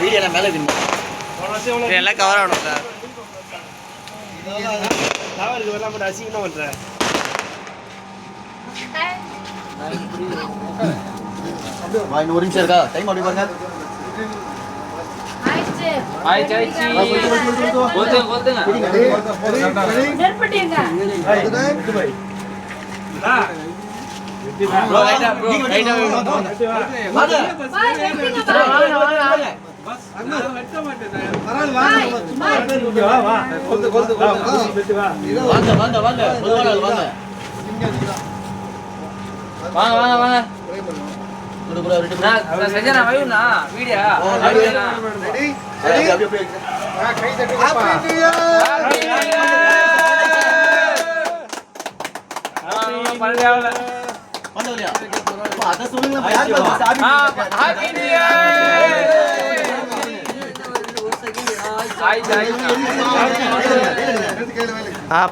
Video எல்லாம் மேலே எல்லாம் கவர் ஆகணும் சார். அசிங்கமா பண்றேன். ஒரு நிமிஷம் இருக்கா டைம் அப்படி பாருங்க.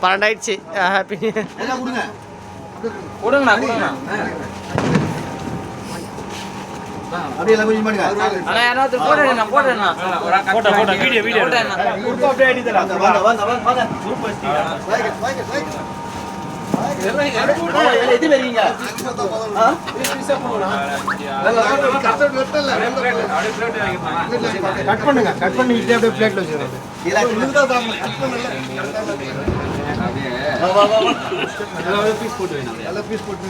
பன்னெண்டாயிடுச்சு. ஹாப்பி கொடுங்கண்ணா. அப்படியே எல்லாம் கொஞ்சம் பண்ணுங்க. அண்ணா யாராவது போடுறேன் போடுறேன்னா போட்டோ வீடியோ குரூப் அப்படியே ஐடி தரலாம். வாங்க குரூப் வச்சிட்டீங்க. எது வரீங்க? கட் பண்ணுங்க. கட் பண்ணி அப்படியே பிளேட்ல வச்சிருங்க. இல்ல கிளுதா சாம கட் பண்ணல. வா வா வா. எல்லா பீஸ் போட்டு வைங்க. எல்லா பீஸ் போட்டு